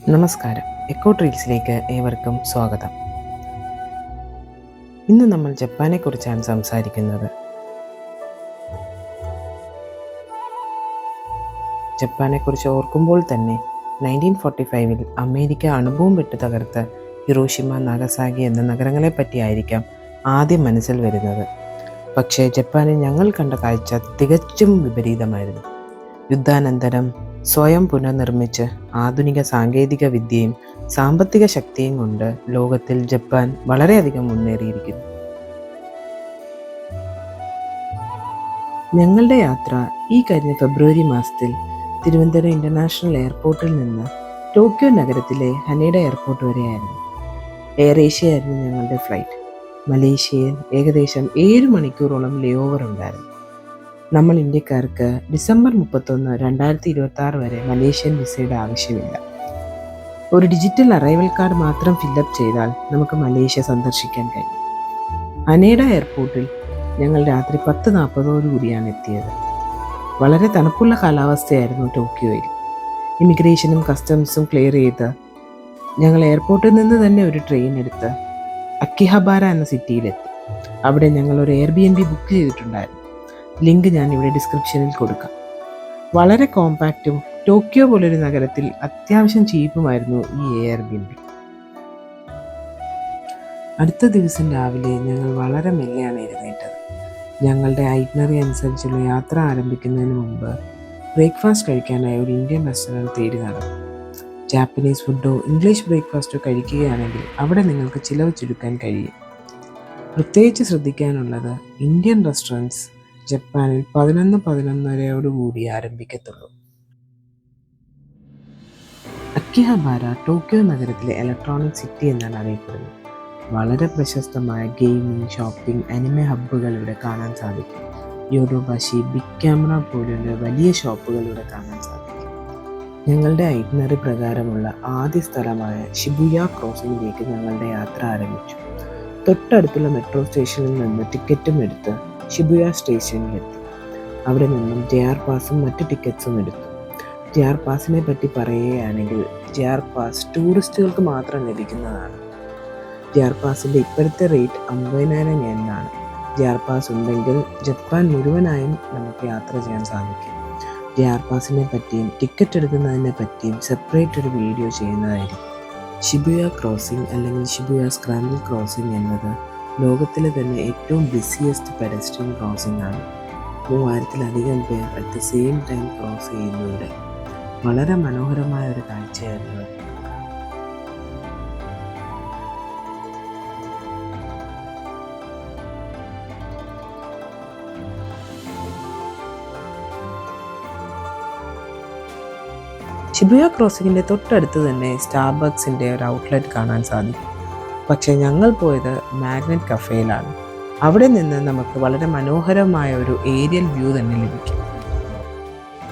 നമസ്കാരം. എക്കോ ട്രീൽസിലേക്ക് ഏവർക്കും സ്വാഗതം. ഇന്ന് നമ്മൾ ജപ്പാനെക്കുറിച്ചാണ് സംസാരിക്കുന്നത്. ജപ്പാനെക്കുറിച്ച് ഓർക്കുമ്പോൾ തന്നെ 1945 അമേരിക്ക അണുബോംബ് ഇട്ട് തകർത്ത ഹിരോഷിമ, നാഗസാക്കി എന്ന നഗരങ്ങളെ പറ്റിയായിരിക്കാം ആദ്യം മനസ്സിൽ വരുന്നത്. പക്ഷേ ജപ്പാനിൽ ഞങ്ങൾ കണ്ട കാഴ്ച തികച്ചും വിപരീതമായിരുന്നു. യുദ്ധാനന്തരം സ്വയം പുനർനിർമ്മിച്ച് ആധുനിക സാങ്കേതിക വിദ്യയും സാമ്പത്തിക ശക്തിയും കൊണ്ട് ലോകത്തിൽ ജപ്പാൻ വളരെയധികം മുന്നേറിയിരിക്കുന്നു. ഞങ്ങളുടെ യാത്ര ഈ കഴിഞ്ഞ ഫെബ്രുവരി മാസത്തിൽ തിരുവനന്തപുരം ഇൻ്റർനാഷണൽ എയർപോർട്ടിൽ നിന്ന് ടോക്കിയോ നഗരത്തിലെ ഹനേഡ എയർപോർട്ട് വരെയായിരുന്നു. എയർ ഏഷ്യ ആയിരുന്നു ഞങ്ങളുടെ ഫ്ലൈറ്റ്. മലേഷ്യയിൽ ഏകദേശം 7 മണിക്കൂറോളം ലേ ഓവർ ഉണ്ടായിരുന്നു. നമ്മൾ ഇന്ത്യക്കാർക്ക് ഡിസംബർ 31, 2026 വരെ മലേഷ്യൻ വിസയുടെ ആവശ്യമില്ല. ഒരു ഡിജിറ്റൽ അറൈവൽ കാർഡ് മാത്രം ഫില്ലപ്പ് ചെയ്താൽ നമുക്ക് മലേഷ്യ സന്ദർശിക്കാൻ കഴിയും. ഹനേഡ എയർപോർട്ടിൽ ഞങ്ങൾ രാത്രി 10:40 എത്തിയത്. വളരെ തണുപ്പുള്ള കാലാവസ്ഥയായിരുന്നു ടോക്കിയോയിൽ. ഇമിഗ്രേഷനും കസ്റ്റംസും ക്ലിയർ ചെയ്ത് ഞങ്ങൾ എയർപോർട്ടിൽ നിന്ന് തന്നെ ഒരു ട്രെയിൻ എടുത്ത് അക്കിഹബാര എന്ന സിറ്റിയിലെത്തി. അവിടെ ഞങ്ങൾ ഒരു Airbnb ബുക്ക് ചെയ്തിട്ടുണ്ടായിരുന്നു. ലിങ്ക് ഞാൻ ഇവിടെ ഡിസ്ക്രിപ്ഷനിൽ കൊടുക്കാം. വളരെ കോമ്പാക്റ്റും ടോക്കിയോ പോലൊരു നഗരത്തിൽ അത്യാവശ്യം ചീപ്പുമായിരുന്നു ഈ Airbnb. അടുത്ത ദിവസം രാവിലെ ഞങ്ങൾ വളരെ മെല്ലെയാണ് എഴുന്നേറ്റത്. ഞങ്ങളുടെ ഐറ്റിനറി അനുസരിച്ചുള്ള യാത്ര ആരംഭിക്കുന്നതിന് മുമ്പ് ബ്രേക്ക്ഫാസ്റ്റ് കഴിക്കാനായി ഒരു ഇന്ത്യൻ റെസ്റ്റോറൻറ്റ് തേടി നടന്നു. ജാപ്പനീസ് ഫുഡോ ഇംഗ്ലീഷ് ബ്രേക്ക്ഫാസ്റ്റോ കഴിക്കുകയാണെങ്കിൽ അവിടെ നിങ്ങൾക്ക് ചിലവ് ചുരുക്കാൻ കഴിയും. പ്രത്യേകിച്ച് ശ്രദ്ധിക്കാനുള്ളത്, ഇന്ത്യൻ റെസ്റ്റോറൻറ്റ്സ് ജപ്പാനിൽ 11:11 ആരംഭിക്കത്തുള്ളൂ. അക്കിഹബാര ടോക്കിയോ നഗരത്തിലെ ഇലക്ട്രോണിക് സിറ്റി എന്നാണ് അറിയപ്പെടുന്നത്. വളരെ പ്രശസ്തമായ ഗെയിമിംഗ്, ഷോപ്പിംഗ്, അനിമെ ഹബ്ബുകൾ ഇവിടെ കാണാൻ സാധിക്കും. യോഡോബാഷി, ബിഗ് ക്യാമറ പോലുള്ള വലിയ ഷോപ്പുകൾ ഇവിടെ കാണാൻ സാധിക്കും. ഞങ്ങളുടെ ഐറ്റിനറി പ്രകാരമുള്ള ആദ്യ സ്ഥലമായ ഷിബുയ ക്രോസിംഗിലേക്ക് ഞങ്ങളുടെ യാത്ര ആരംഭിച്ചു. തൊട്ടടുത്തുള്ള മെട്രോ സ്റ്റേഷനിൽ നിന്ന് ടിക്കറ്റും എടുത്ത് ഷിബുയ സ്റ്റേഷനിലെത്തി. അവിടെ നിന്നും JR പാസും മറ്റ് ടിക്കറ്റ്സും എടുത്തു. JR പാസിനെ പറ്റി പറയുകയാണെങ്കിൽ JR പാസ് ടൂറിസ്റ്റുകൾക്ക് മാത്രം ലഭിക്കുന്നതാണ്. JR പാസിൻ്റെ ഇപ്പോഴത്തെ റേറ്റ് 50,000 yen. JR പാസ് ഉണ്ടെങ്കിൽ ജപ്പാൻ മുഴുവനായും നമുക്ക് യാത്ര ചെയ്യാൻ സാധിക്കും. JR പാസിനെ പറ്റിയും ടിക്കറ്റ് എടുക്കുന്നതിനെ പറ്റിയും സെപ്പറേറ്റ് ഒരു വീഡിയോ ചെയ്യുന്നതായിരിക്കും. ഷിബുയ ക്രോസിംഗ് അല്ലെങ്കിൽ ഷിബുയ സ്ക്രാമ്പിൾ ക്രോസിംഗ് എന്നത് ലോകത്തിലെ തന്നെ ഏറ്റവും ബിസിയസ്റ്റ് പെഡസ്ട്രിയൻ ക്രോസിംഗ് ആണ്. 3000-ലധികം പേർ at the same time cross ചെയ്യുന്നതിലൂടെ വളരെ മനോഹരമായ ഒരു കാഴ്ചയായിരുന്നു. ഷിബുയ ക്രോസിങ്ങിൻ്റെ തൊട്ടടുത്ത് തന്നെ സ്റ്റാർബക്സിൻ്റെ ഒരു ഔട്ട്ലെറ്റ് കാണാൻ സാധിക്കും. പക്ഷേ ഞങ്ങൾ പോയത് മാഗ്നറ്റ് കഫേയിലാണ്. അവിടെ നിന്ന് നമുക്ക് വളരെ മനോഹരമായ ഒരു ഏരിയൽ വ്യൂ തന്നെ ലഭിക്കും.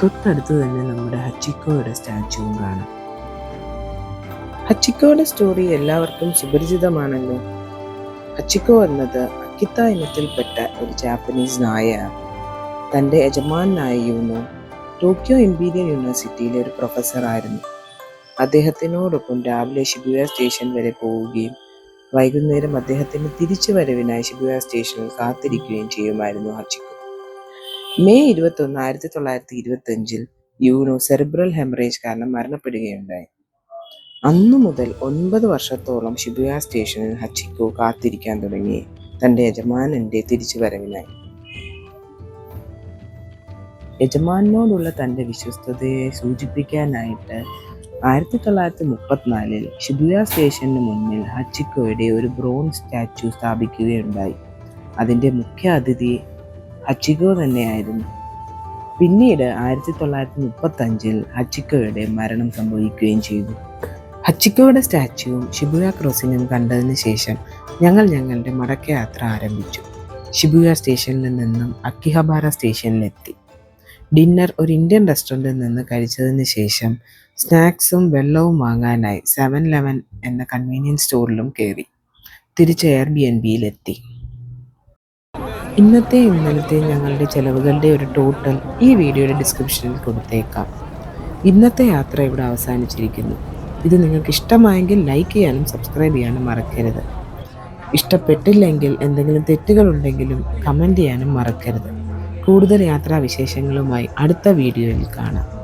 തൊട്ടടുത്ത് തന്നെ നമ്മുടെ ഹച്ചിക്കോയുടെ സ്റ്റാച്ചുവും കാണാം. ഹച്ചിക്കോയുടെ സ്റ്റോറി എല്ലാവർക്കും സുപരിചിതമാണല്ലോ. ഹച്ചിക്കോ എന്നത് അക്കിത്ത ഇനത്തിൽപ്പെട്ട ഒരു ജാപ്പനീസ് നായയാണ്. തൻ്റെ യജമാനായ യൂനോ ടോക്കിയോ ഇംപീരിയൽ യൂണിവേഴ്സിറ്റിയിലെ ഒരു പ്രൊഫസറായിരുന്നു. അദ്ദേഹത്തിനോടൊപ്പം രാവിലെ ഷിബുയ സ്റ്റേഷൻ വരെ പോവുകയും വൈകുന്നേരം അദ്ദേഹത്തിൻ്റെ തിരിച്ചു വരവിനായി ഷിബുയ സ്റ്റേഷനിൽ കാത്തിരിക്കുകയും ചെയ്യുമായിരുന്നു ഹച്ചിക്കോ. മെയ് 21, 1925 യൂനോ സെറിബ്രൽ ഹെമറേജ് കാരണം മരണപ്പെടുകയുണ്ടായി. അന്നു മുതൽ 9 വർഷത്തോളം ഷിബുയ സ്റ്റേഷനിൽ ഹച്ചിക്കോ കാത്തിരിക്കാൻ തുടങ്ങി തൻ്റെ യജമാനൻ്റെ തിരിച്ചു വരവിനായി. യജമാനോടുള്ള തൻ്റെ വിശ്വസ്തതയെ സൂചിപ്പിക്കാനായിട്ട് 1934 ഷിബുയ സ്റ്റേഷന് മുന്നിൽ ഹച്ചിക്കോയുടെ ഒരു ബ്രോൺസ് സ്റ്റാച്ചു സ്ഥാപിക്കുകയുണ്ടായി. അതിൻ്റെ മുഖ്യ അതിഥി ഹച്ചിക്കോ തന്നെയായിരുന്നു. പിന്നീട് 1935 ഹച്ചിക്കോയുടെ മരണം സംഭവിക്കുകയും ചെയ്തു. ഹച്ചിക്കോയുടെ സ്റ്റാച്ചുവും ഷിബുയ ക്രോസിംഗും കണ്ടതിന് ശേഷം ഞങ്ങൾ ഞങ്ങളുടെ മടക്കയാത്ര ആരംഭിച്ചു. ഷിബുയ സ്റ്റേഷനിൽ നിന്നും അക്കിഹബാര സ്റ്റേഷനിലെത്തി. ഡിന്നർ ഒരു ഇന്ത്യൻ റെസ്റ്റോറൻറ്റിൽ നിന്ന് കഴിച്ചതിന് ശേഷം സ്നാക്സും വെള്ളവും വാങ്ങാനായി 7-Eleven എന്ന കൺവീനിയൻസ് സ്റ്റോറിലും കയറി തിരിച്ച് Airbnb-യിലെത്തി. ഇന്നലത്തെ ഞങ്ങളുടെ ചെലവുകളുടെ ഒരു ടോട്ടൽ ഈ വീഡിയോയുടെ ഡിസ്ക്രിപ്ഷനിൽ കൊടുത്തേക്കാം. ഇന്നത്തെ യാത്ര ഇവിടെ അവസാനിച്ചിരിക്കുന്നു. ഇത് നിങ്ങൾക്ക് ഇഷ്ടമായെങ്കിൽ ലൈക്ക് ചെയ്യാനും സബ്സ്ക്രൈബ് ചെയ്യാനും മറക്കരുത്. ഇഷ്ടപ്പെട്ടില്ലെങ്കിൽ എന്തെങ്കിലും തെറ്റുകളുണ്ടെങ്കിലും കമൻറ്റ് ചെയ്യാനും മറക്കരുത്. കൂടുതൽ യാത്രാവിശേഷങ്ങളുമായി അടുത്ത വീഡിയോയിൽ കാണാം.